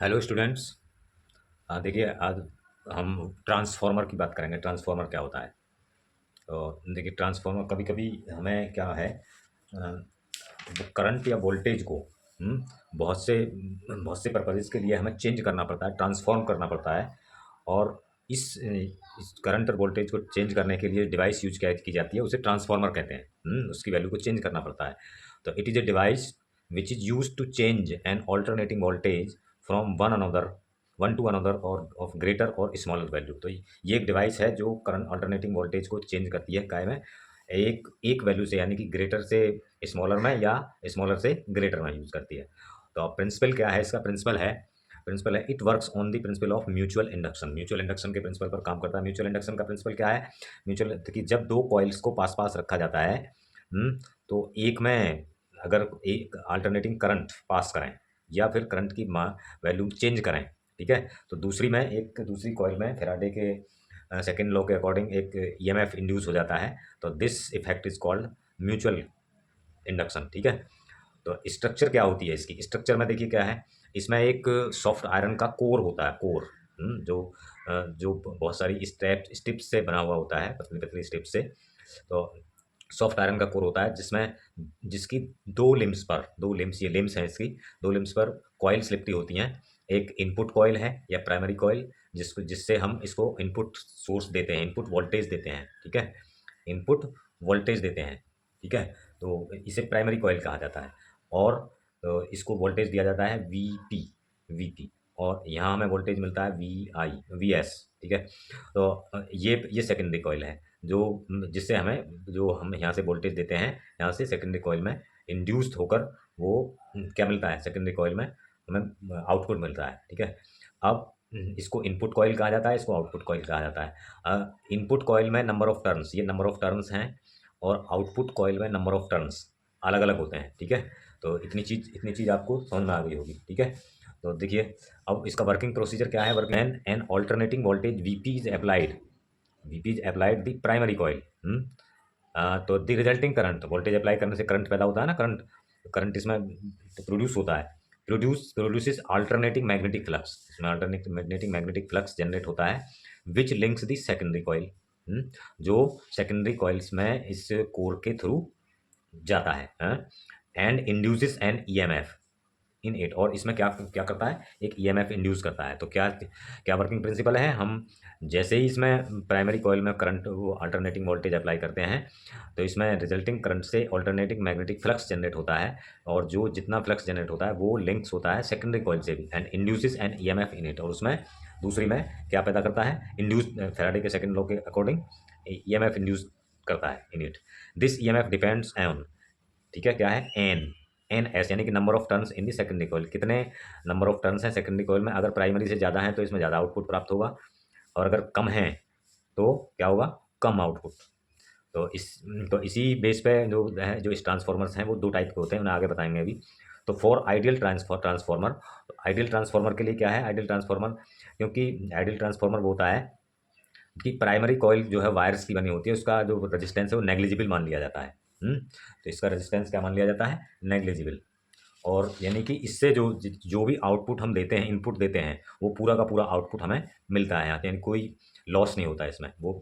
Hello students. देखिए आज हम ट्रांसफार्मर की बात करेंगे। ट्रांसफार्मर क्या होता है? तो देखिए ट्रांसफार्मर कभी कभी हमें क्या है, करंट या वोल्टेज को बहुत से पर्पजेज़ के लिए हमें चेंज करना पड़ता है, ट्रांसफॉर्म करना पड़ता है। और इस करंट और वोल्टेज को चेंज करने के लिए डिवाइस यूज क्या की जाती है, उसे ट्रांसफार्मर कहते हैं। उसकी वैल्यू को चेंज करना पड़ता है। तो it is a device which is use to change an alternating voltage from one to another or of greater or smaller value. तो ये एक डिवाइस है जो करंट अल्टरनेटिंग वोल्टेज को चेंज करती है, काय में एक एक वैल्यू से, यानी कि ग्रेटर से स्मॉलर में या स्मॉलर से ग्रेटर में यूज़ करती है। तो अब प्रिंसिपल क्या है इसका? प्रिंसिपल है it works on the principle of mutual induction. Mutual induction के प्रिंसिपल पर काम करता है। म्यूचुअल इंडक्शन का प्रिंसिपल क्या है? म्यूचुअल कि जब दो कॉइल्स को पास पास रखा जाता है, तो एक में अगर एक अल्टरनेटिंग करंट पास करें या फिर करंट की वैल्यू चेंज करें, ठीक है, तो दूसरी कॉइल में फैराडे के सेकेंड लॉ के अकॉर्डिंग एक ईएमएफ इंड्यूस हो जाता है। तो this effect is called mutual induction, ठीक है। तो स्ट्रक्चर क्या होती है इसकी? स्ट्रक्चर में देखिए क्या है, इसमें एक सॉफ्ट आयरन का कोर होता है। कोर जो बहुत सारी स्ट्रिप्स से बना हुआ होता है, पतली पतली स्ट्रिप से। तो सॉफ्ट आयरन का कोर होता है जिसकी दो लिम्स, ये लिम्स हैं इसकी, दो लिम्स पर कॉइल्स लिपटी होती हैं। एक इनपुट कॉइल है या प्राइमरी कॉइल, जिससे हम इसको इनपुट सोर्स देते हैं, इनपुट वोल्टेज देते हैं, ठीक है, इनपुट वोल्टेज देते हैं, ठीक है। तो इसे प्राइमरी कॉइल कहा जाता है। और इसको वोल्टेज दिया जाता है वीपी, और यहाँ हमें वोल्टेज मिलता है वीएस, ठीक है। तो ये सेकेंडरी कॉइल है, जिससे जो हम यहाँ से वोल्टेज देते हैं, यहाँ से सेकेंडरी कॉइल में इंड्यूस्ड होकर वो क्या मिलता है, सेकेंडरी कॉइल में हमें आउटपुट मिलता है, ठीक है। अब इसको इनपुट कॉइल कहा जाता है, इसको आउटपुट कॉइल कहा जाता है। इनपुट कॉइल में नंबर ऑफ टर्न्स, ये नंबर ऑफ टर्न्स हैं, और आउटपुट कॉइल में नंबर ऑफ टर्न्स अलग अलग होते हैं, ठीक है। तो इतनी चीज़ आपको समझ में आ गई होगी, ठीक है। तो देखिए अब इसका वर्किंग प्रोसीजर क्या है। Working an alternating voltage V P is applied the primary coil. तो the resulting current, voltage apply करने से करंट पैदा होता है ना, करंट करंट इसमें प्रोड्यूस होता है। प्रोड्यूसेस अल्टरनेटिंग मैग्नेटिक फ्लक्स, इसमें अल्टरनेटिंग मैग्नेटिक फ्लक्स जनरेट होता है, which links the secondary coil, जो सेकेंडरी कॉइल्स में इस कोर के थ्रू जाता है, and induces an EMF in it. और इसमें क्या क्या करता है, एक ईएमएफ इंड्यूस करता है। तो क्या क्या वर्किंग प्रिंसिपल है, हम जैसे ही इसमें प्राइमरी कॉइल में करंट वो अल्टरनेटिंग वोल्टेज अप्लाई करते हैं, तो इसमें रिजल्टिंग करंट से अल्टरनेटिंग मैग्नेटिक फ्लक्स जनरेट होता है, और जो जितना फ्लक्स जनरेट होता है वो लिंक्स होता है सेकेंडरी कॉइल से भी, and induces an EMF in it. और उसमें दूसरी में क्या पैदा करता है, इंड्यूस फैराडे के सेकेंड लॉ के अकॉर्डिंग ईएमएफ इंड्यूस करता है in it. This EMF depends on, ठीक है, क्या है, एन एस, यानी कि number of turns in the secondary coil. कितने नंबर ऑफ टर्न्स हैं सेकेंडरी कॉइल में? अगर प्राइमरी से ज़्यादा है तो इसमें ज़्यादा आउटपुट प्राप्त होगा, और अगर कम है तो क्या होगा, कम आउटपुट। तो इसी बेस पे जो इस ट्रांसफॉर्मर्स हैं वो दो टाइप के होते हैं, उन्हें आगे बताएंगे अभी। तो फॉर आइडियल ट्रांसफॉर्मर, तो आइडियल ट्रांसफॉर्मर के लिए क्या है, आइडियल ट्रांसफॉर्मर, क्योंकि आइडियल ट्रांसफॉर्मर वो होता है कि प्राइमरी कॉइल जो है वायर्स की बनी होती है, उसका जो रेजिस्टेंस है वो नेग्लिजिबल मान लिया जाता है। तो इसका रेजिस्टेंस क्या मान लिया जाता है, नेग्लिजिबल। और यानी कि इससे जो भी आउटपुट हम देते हैं, इनपुट देते हैं, वो पूरा का पूरा आउटपुट हमें मिलता है, यानी कोई लॉस नहीं होता है इसमें वो,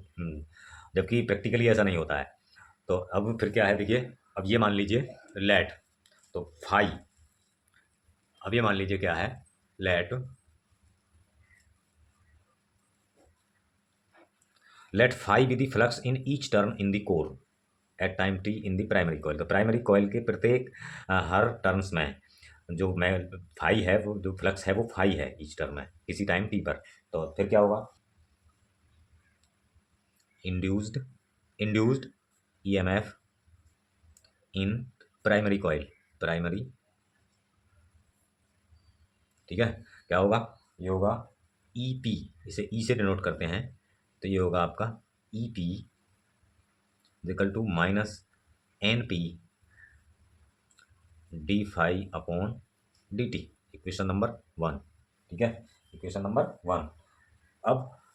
जबकि प्रैक्टिकली ऐसा नहीं होता है। तो अब फिर क्या है, देखिए अब ये मान लीजिए लेट, तो फाई, अब ये मान लीजिए क्या है, let let phi be the flux in each turn in the core at time T in the primary coil. तो प्राइमरी कॉइल के प्रत्येक हर टर्न्स में जो मैं फाई है, वो जो फ्लक्स है वो फाई है ईच टर्न में किसी टाइम टी पर। तो फिर क्या होगा, induced induced EMF in primary coil, primary, ठीक है, क्या होगा, ये होगा ईपी, इसे ई से डिनोट करते हैं, तो ये होगा आपका EP equal to minus N P D phi upon D T. Equation number 1, ठीक है, इक्वेशन नंबर 1।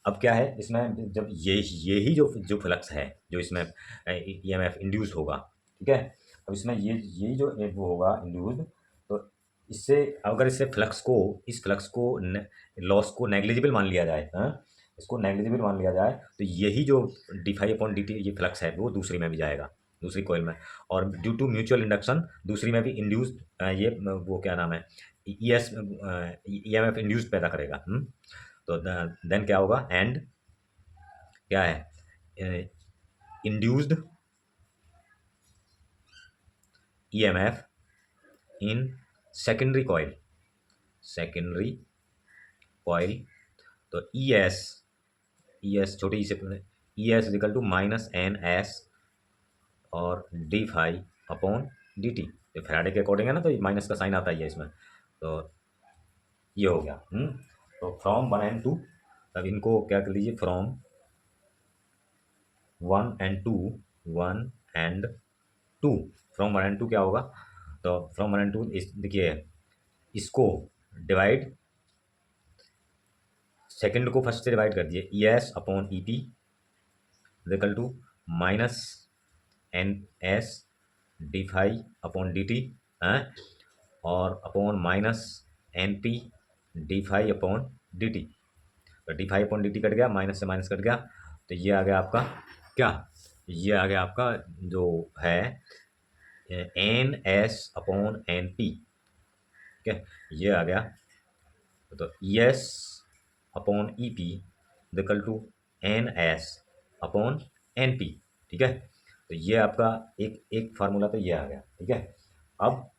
अब क्या है इसमें, जब ये ही जो फ्लक्स है जो इसमें ईएमएफ इंड्यूस होगा, ठीक है, अब इसमें ये जो वो होगा इंड्यूस्ड, तो इससे अगर इस फ्लक्स को लॉस को नेग्लिजिबल मान लिया जाए, हाँ, इसको नेग्लिजिबल मान लिया जाए, तो यही जो d∅dt ये फ्लक्स है वो दूसरी में भी जाएगा, दूसरी कॉइल में। और ड्यू टू म्यूचुअल इंडक्शन दूसरी में भी इंड्यूस्ड ये वो क्या नाम है, EMF इंड्यूस्ड पैदा करेगा। तो देन क्या होगा, एंड क्या है, induced EMF in secondary coil, secondary coil. तो ES छोटी से ES इक्वल टू -NS और d∅/dt। ये फैराडे के अकॉर्डिंग है ना, तो ये माइनस का साइन आता ही है इसमें। तो ये हो गया। तो फ्रॉम 1 and 2, अब इनको क्या कर लीजिए, from 1 and 2, 1 and 2, from 1 and 2 क्या होगा, तो फ्रॉम 1 and 2 देखिए इसको डिवाइड, सेकंड को फर्स्ट से डिवाइड कर दिए, ES/EP equal to -NS d∅/dt और अपॉन -NP d∅/dt। तो d∅/dt कट गया, माइनस से माइनस कट गया, तो ये आ गया आपका क्या, ये आ गया आपका जो है NS/NP। ठीक है, ये आ गया। तो ES/EP इक्वल टू NS/NP। ठीक है, तो ये आपका एक एक फार्मूला तो ये आ गया। ठीक है, अब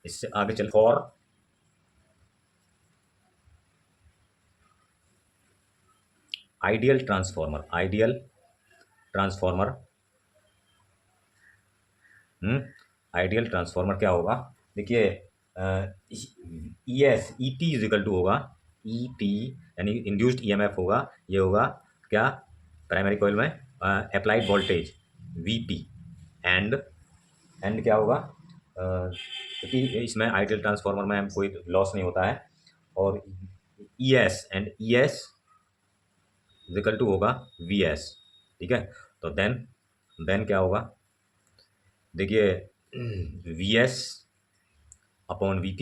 इससे आगे चल, for ideal transformer, ideal transformer क्या होगा, देखिए ES/EP इज इक्वल टू होगा, EP यानी इंड्यूस्ड EMF होगा, ये होगा क्या, प्राइमरी कॉइल में अप्लाइड वोल्टेज VP, एंड क्या होगा, क्योंकि इसमें आइडियल ट्रांसफॉर्मर में कोई लॉस नहीं होता है, और ES इज इक्वल टू होगा VS। ठीक है, तो देन क्या होगा, देखिए VS/VP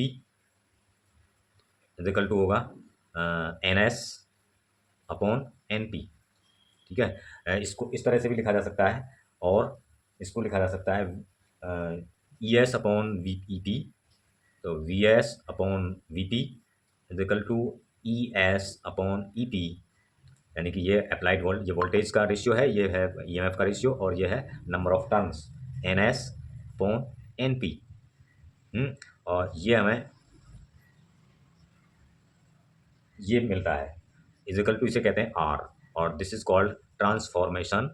इज इक्वल टू होगा NS/NP। ठीक है, इसको इस तरह से भी लिखा जा सकता है, और इसको लिखा जा सकता है ES/VP, तो VS/VP is equal to ES/EP, यानी कि ये अप्लाइड ये वोल्टेज का रेशियो है, ये है EMF का रेशियो, और ये है नंबर ऑफ टर्न्स NS/NP। और ये हमें ये मिलता है, इज इक्वल टू इसे कहते हैं R, और this is called transformation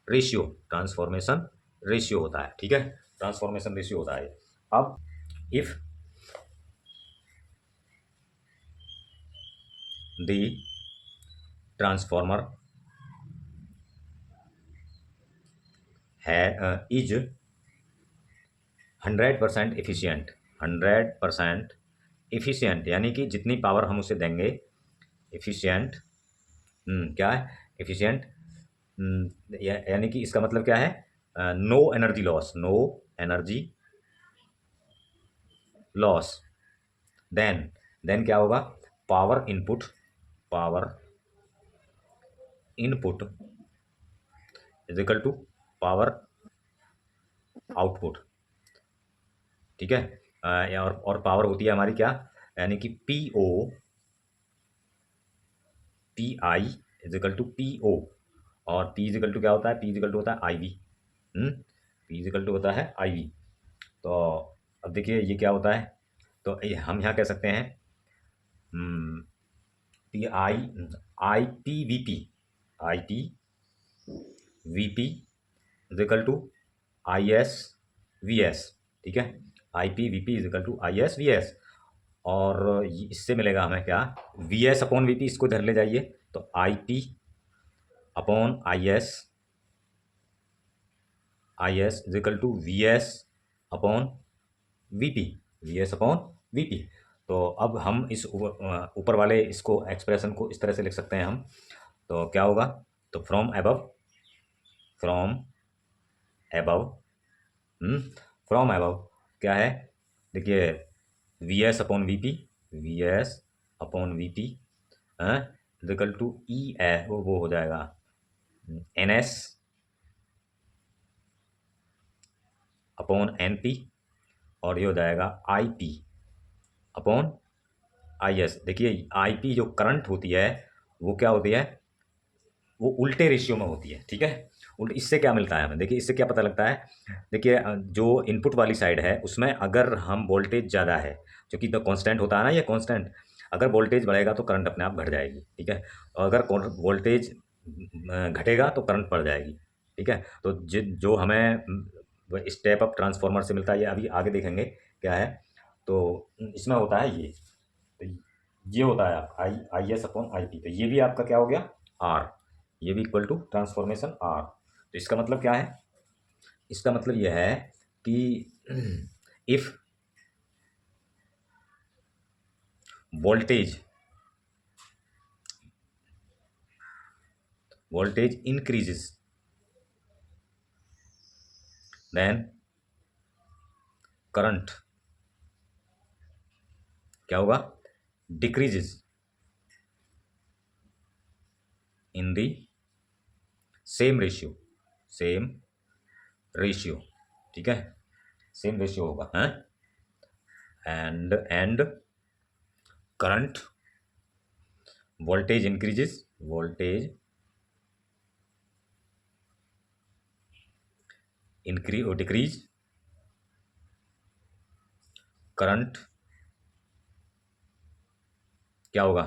ratio, transformation ratio होता है। ठीक है, ट्रांसफॉर्मेशन रेशियो होता है। अब if the transformer is 100% efficient, 100% efficient यानी कि जितनी पावर हम उसे देंगे, एफिशिएंट क्या है, एफिशिएंट यानी कि इसका मतलब क्या है, नो एनर्जी लॉस। देन क्या होगा, power input is equal to power output. ठीक है, और पावर होती है हमारी क्या, यानी कि PI is equal to PO, और P इज इक्वल टू क्या होता है, P इज इक्वल टू होता है IV। P is equal to होता है IV। तो अब देखिए ये क्या होता है, तो हम यहाँ कह सकते हैं IPVP is equal to ISVS। ठीक है, IPVP is equal to ISVS, और इससे मिलेगा हमें क्या, VS/VP, इसको इधर ले जाइए, तो IP/IS is equal to VS/VP। तो अब हम इस ऊपर वाले इसको एक्सप्रेशन को इस तरह से लिख सकते हैं हम, तो क्या होगा, तो फ्रॉम अबव फ्रॉम अबव क्या है, देखिए V S upon V P, V S upon V P equal to E है, वो हो जाएगा N S upon N P, और ये हो जाएगा I P upon I S. देखिए आई पी जो करंट होती है वो क्या होती है, वो उल्टे रेशियो में होती है, ठीक है। इससे क्या मिलता है हमें, देखिए इससे क्या पता लगता है, देखिए जो इनपुट वाली साइड है उसमें अगर हम वोल्टेज ज़्यादा है, जो कि द कांस्टेंट होता है ना, ये कांस्टेंट, अगर वोल्टेज बढ़ेगा तो करंट अपने आप घट जाएगी, ठीक है। और अगर वोल्टेज घटेगा तो करंट बढ़ जाएगी, ठीक है। तो जो हमें स्टेप अप ट्रांसफार्मर से मिलता है, ये अभी आगे देखेंगे क्या है। तो इसमें होता है ये, तो ये होता है I I S upon I P, तो ये भी आपका क्या हो गया आर, ये भी इक्वल टू ट्रांसफॉर्मेशन आर। तो इसका मतलब क्या है, इसका मतलब यह है कि if voltage increases then current क्या होगा, decreases in the same ratio, same ratio, ठीक है, सेम रेशियो होगा है। And current voltage increases, voltage increase और डिक्रीज, करंट क्या होगा,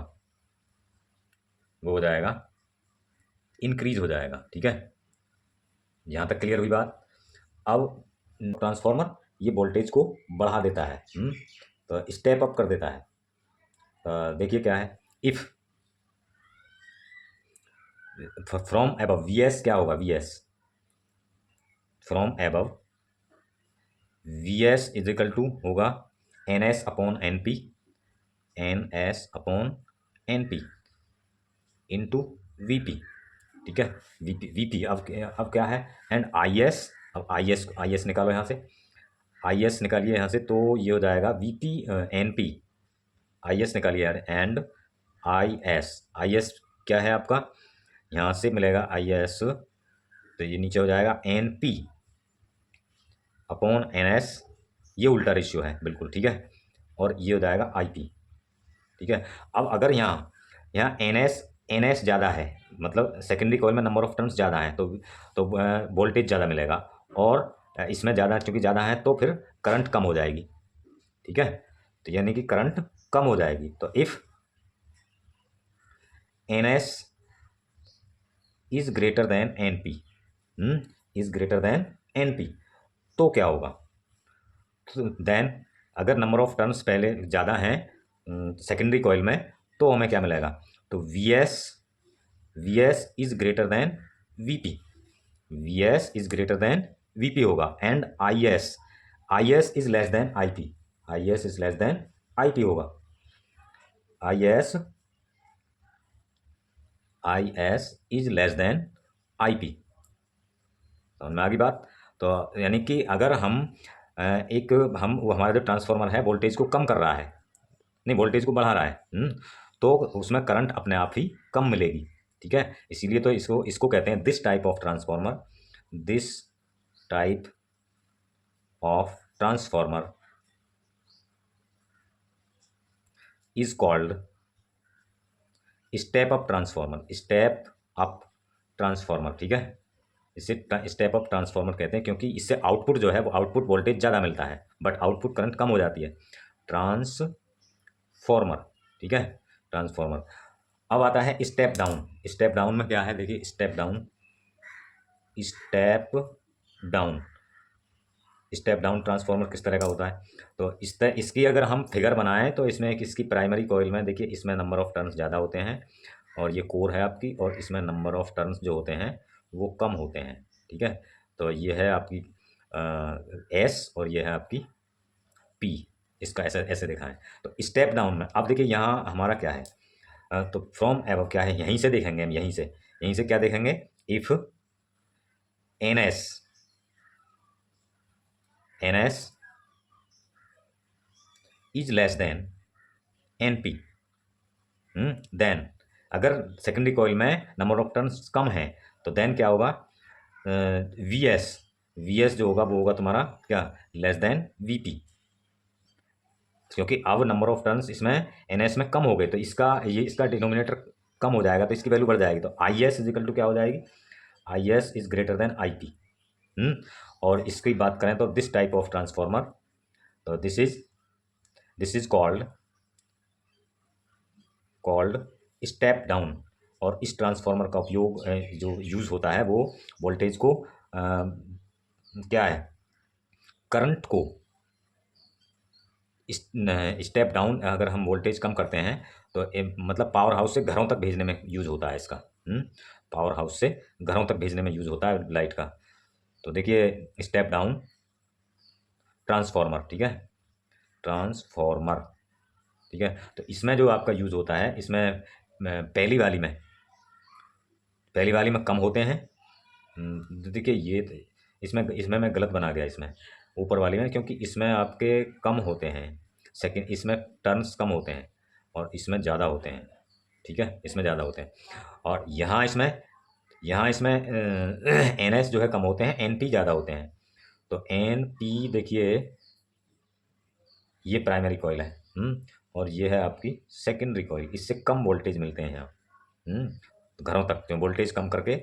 वो हो जाएगा इंक्रीज हो जाएगा, ठीक है। यहाँ तक क्लियर हुई बात। अब ट्रांसफार्मर ये वोल्टेज को बढ़ा देता है, तो स्टेप अप कर देता है। तो देखिए क्या है, if from above V S क्या होगा, V S from above V S is equal to होगा N S upon N P, N S upon N P into V P, ठीक है। वी पी अब क्या है, एंड आई एस, अब I S निकालो यहाँ से, आई एस निकालिए यहाँ से, तो ये हो जाएगा V P N P, I S निकालिए यार, एंड आई एस क्या है आपका, यहाँ से मिलेगा आई एस, तो ये नीचे हो जाएगा N P upon N S, ये उल्टा रेशियो है बिल्कुल, ठीक है। और ये हो जाएगा आई पी, ठीक है। अब अगर यहाँ यहाँ एन एस ज़्यादा है, मतलब सेकेंडरी कॉइल में नंबर ऑफ टर्न्स ज़्यादा है, तो वोल्टेज ज़्यादा मिलेगा, और इसमें ज़्यादा चूँकि ज़्यादा है तो फिर करंट कम हो जाएगी, ठीक है। तो यानी कि करंट कम हो जाएगी, तो if N S is greater than N P, is greater than N P, तो क्या होगा, देन अगर नंबर ऑफ टर्न्स पहले ज़्यादा हैं सेकेंडरी कॉइल में, तो हमें क्या मिलेगा, तो V S is greater than V P, V S is greater than V P होगा, and I S is less than I P, I S is less than I P होगा, I S is less than I P, समझ में आ गई बात। तो यानी कि अगर हम एक हम वो हमारा जो ट्रांसफार्मर है वोल्टेज को कम कर रहा है, नहीं वोल्टेज को बढ़ा रहा है, तो उसमें करंट अपने आप ही कम मिलेगी, ठीक है। इसीलिए तो इसको इसको कहते हैं this type of transformer, this type of transformer is called step up transformer, step up transformer, ठीक है। इसे स्टेप अप ट्रांसफार्मर कहते हैं, क्योंकि इससे आउटपुट जो है वो आउटपुट वोल्टेज ज़्यादा मिलता है, बट आउटपुट करंट कम हो जाती है, ट्रांसफार्मर, ठीक है, ट्रांसफार्मर। अब आता है स्टेप डाउन, स्टेप डाउन में क्या है, देखिए step down, step down, step down transformer किस तरह का होता है, तो इसकी अगर हम फिगर बनाएं तो इसमें एक इसकी प्राइमरी कॉइल में देखिए इसमें नंबर ऑफ टर्न्स ज़्यादा होते हैं, और ये कोर है आपकी, और इसमें नंबर ऑफ टर्न्स जो होते हैं वो कम होते हैं, ठीक है। तो ये है आपकी एस, और ये है आपकी पी, इसका ऐसे ऐसे देखा है। तो स्टेप डाउन में अब देखिए यहाँ हमारा क्या है, तो फ्रॉम एबव क्या है, यहीं से देखेंगे हम, यहीं से क्या देखेंगे, if N S NS is less than NP। Then अगर सेकेंडरी कॉइल में नंबर ऑफ टर्न्स कम है तो देन क्या होगा, VS जो होगा वो होगा तुम्हारा क्या, लेस देन VP, क्योंकि अब नंबर ऑफ टर्न्स इसमें NS में कम हो गए तो इसका डिनोमिनेटर कम हो जाएगा तो इसकी वैल्यू बढ़ जाएगी। तो IS इज इक्वल टू क्या हो जाएगी, IS is greater then IP। और इसकी बात करें तो दिस टाइप ऑफ ट्रांसफॉर्मर, तो this is called step down. और इस ट्रांसफॉर्मर का उपयोग जो यूज़ होता है वो वोल्टेज को क्या है, करंट को स्टेप डाउन, अगर हम वोल्टेज कम करते हैं तो मतलब पावर हाउस से घरों तक भेजने में यूज़ होता है इसका। पावर हाउस से घरों तक भेजने में यूज़ होता है लाइट का। तो देखिए स्टेप डाउन ट्रांसफॉर्मर, ठीक है, ट्रांसफॉर्मर, ठीक है। तो इसमें जो आपका यूज़ होता है, इसमें पहली वाली में कम होते हैं। देखिए ये इसमें मैं गलत बना गया, इसमें ऊपर वाली में, क्योंकि इसमें आपके कम होते हैं, सेकंड इसमें टर्न्स कम होते हैं और इसमें ज़्यादा होते हैं, ठीक है, इसमें ज़्यादा होते हैं। और यहाँ इसमें NS जो है कम होते हैं, NP ज़्यादा होते हैं। तो NP देखिए ये प्राइमरी कॉइल है, और ये है आपकी सेकेंडरी कॉइल, इससे कम वोल्टेज मिलते हैं यहाँ। घरों तक जो वोल्टेज कम करके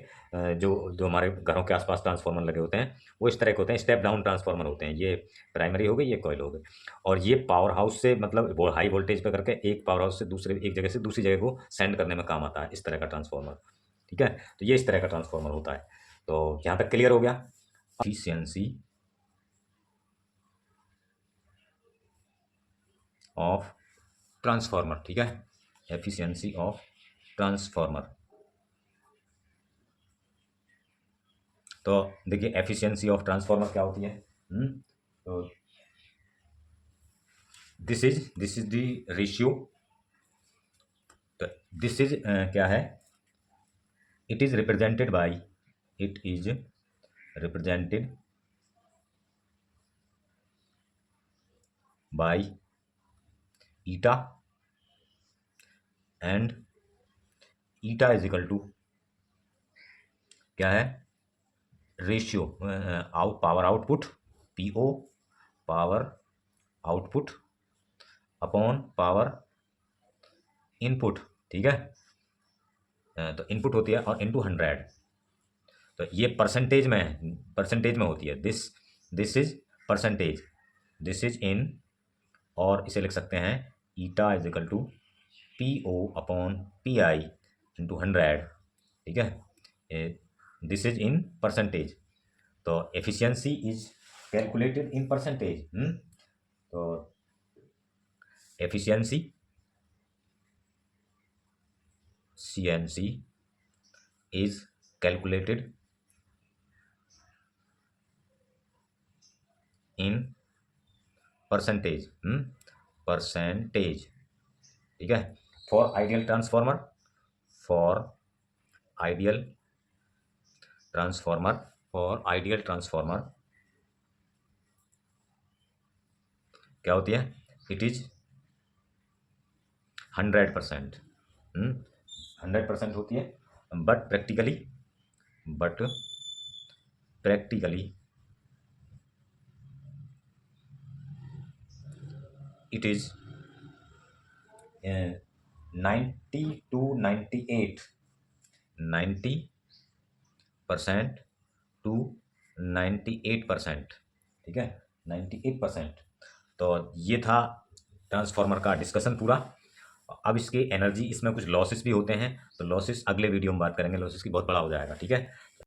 जो हमारे घरों के आसपास ट्रांसफार्मर लगे होते हैं वो इस तरह के होते हैं, स्टेप डाउन ट्रांसफार्मर होते हैं। ये प्राइमरी हो गई, ये कॉइल हो गई। और ये पावर हाउस से मतलब वो हाई वोल्टेज पे करके एक पावर हाउस से एक जगह से दूसरी जगह को सेंड करने में काम आता है इस तरह का ट्रांसफार्मर, ठीक है। तो ये इस तरह का ट्रांसफार्मर होता है। तो यहाँ तक क्लियर हो गया। एफिशिएंसी ऑफ ट्रांसफार्मर, ठीक है, एफिशिएंसी ऑफ ट्रांसफार्मर। तो देखिए एफिशिएंसी ऑफ ट्रांसफार्मर क्या होती है, तो दिस इज द रेशियो। तो दिस इज क्या है, it is represented by eta, and eta is equal to क्या है, ratio power output, PO power output upon power input, ठीक है। तो इनपुट होती है और इनटू 100। तो ये परसेंटेज में होती है। This is percentage, this is in, और इसे लिख सकते हैं eta is equal to PO upon PI into 100, ठीक है। This is in percentage. तो efficiency is calculated in percentage. तो efficiency CNC is calculated in percentage, ठीक है। फॉर आइडियल ट्रांसफॉर्मर क्या होती है, इट इज 100%, 100% होती है। But practically it is 90 to 90% to 98%, ठीक है, 98%। तो ये था ट्रांसफार्मर का डिस्कशन पूरा। अब इसके एनर्जी, इसमें कुछ लॉसेस भी होते हैं, तो लॉसेस अगले वीडियो में बात करेंगे, लॉसेस की बहुत बड़ा हो जाएगा, ठीक है।